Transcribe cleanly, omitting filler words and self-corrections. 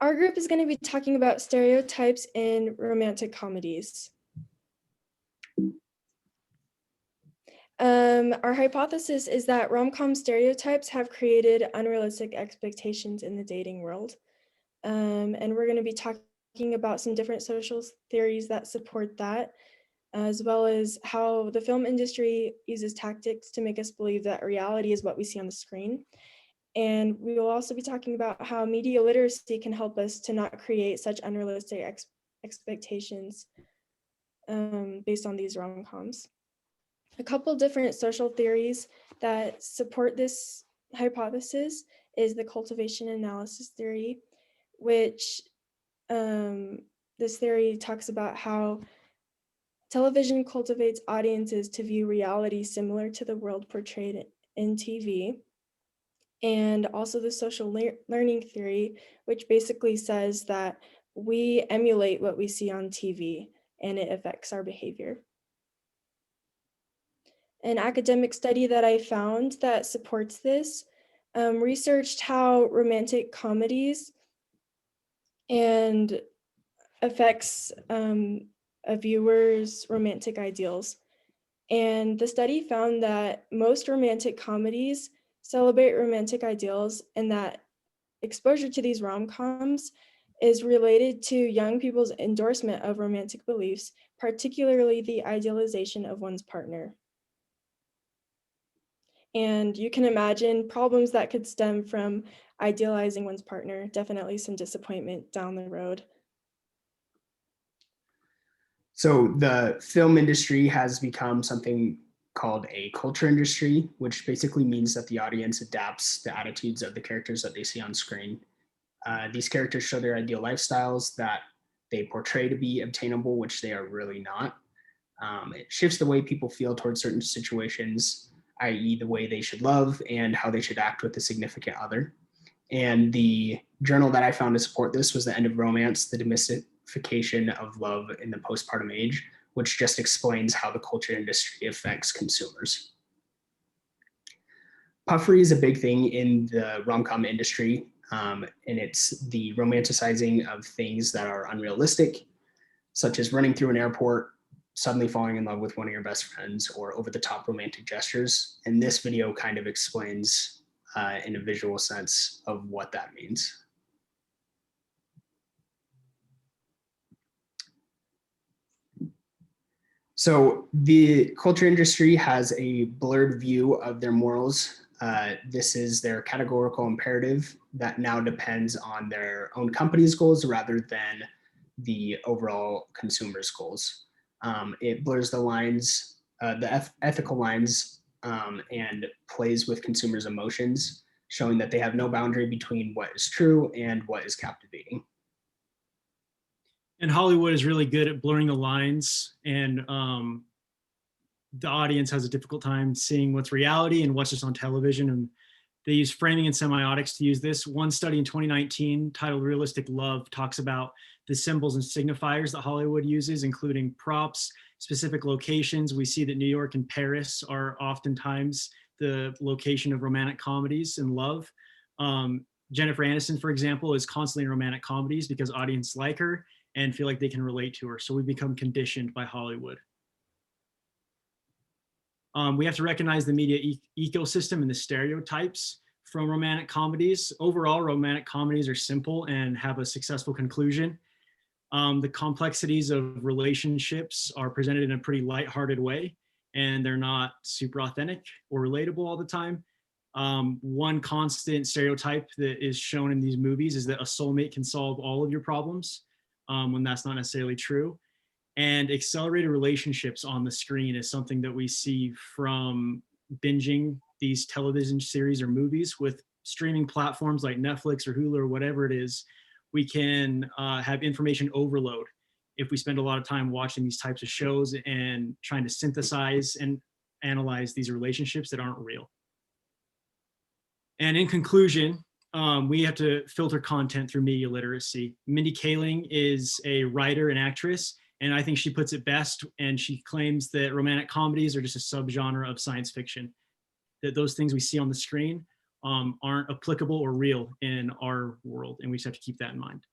Our group is going to be talking about stereotypes in romantic comedies. Our hypothesis is that rom-com stereotypes have created unrealistic expectations in the dating world. And we're going to be talking about some different social theories that support that, as well as how the film industry uses tactics to make us believe that reality is what we see on the screen. And we will also be talking about how media literacy can help us to not create such unrealistic expectations based on these rom-coms. A couple different social theories that support this hypothesis is the cultivation analysis theory, which this theory talks about how television cultivates audiences to view reality similar to the world portrayed in TV. And also the social learning theory, which basically says that we emulate what we see on TV and it affects our behavior. An academic study that I found that supports this researched how romantic comedies and affects a viewer's romantic ideals. And the study found that most romantic comedies celebrate romantic ideals and that exposure to these rom-coms is related to young people's endorsement of romantic beliefs, particularly the idealization of one's partner. And you can imagine problems that could stem from idealizing one's partner, definitely some disappointment down the road. So the film industry has become something called a culture industry, which basically means that the audience adapts the attitudes of the characters that they see on screen. These characters show their ideal lifestyles that they portray to be obtainable, which they are really not. It shifts the way people feel towards certain situations, i.e. the way they should love and how they should act with a significant other. And the journal that I found to support this was The End of Romance, the Demystification of Love in the Postpartum Age, which just explains how the culture industry affects consumers. Puffery is a big thing in the rom-com industry, and it's the romanticizing of things that are unrealistic, such as running through an airport, suddenly falling in love with one of your best friends, or over-the-top romantic gestures. And this video kind of explains in a visual sense of what that means. So the culture industry has a blurred view of their morals. This is their categorical imperative that now depends on their own company's goals rather than the overall consumer's goals. It blurs the lines, the ethical lines, and plays with consumers' emotions, showing that they have no boundary between what is true and what is captivating. And Hollywood is really good at blurring the lines, and the audience has a difficult time seeing what's reality and what's just on television. And they use framing and semiotics to use this. One study in 2019 titled Realistic Love talks about the symbols and signifiers that Hollywood uses, including props, specific locations. We see that New York and Paris are oftentimes the location of romantic comedies and love. Jennifer Aniston, for example, is constantly in romantic comedies because audiences like her and feel like they can relate to her. So we become conditioned by Hollywood. We have to recognize the media ecosystem and the stereotypes from romantic comedies. Overall, romantic comedies are simple and have a successful conclusion. The complexities of relationships are presented in a pretty lighthearted way, and they're not super authentic or relatable all the time. One constant stereotype that is shown in these movies is that a soulmate can solve all of your problems, when that's not necessarily true. And accelerated relationships on the screen is something that we see from binging these television series or movies with streaming platforms like Netflix or Hulu or whatever it is. We can have information overload if we spend a lot of time watching these types of shows and trying to synthesize and analyze these relationships that aren't real. And in conclusion, we have to filter content through media literacy. Mindy Kaling is a writer and actress, and I think she puts it best, and she claims that romantic comedies are just a subgenre of science fiction, that those things we see on the screen aren't applicable or real in our world, and we just have to keep that in mind.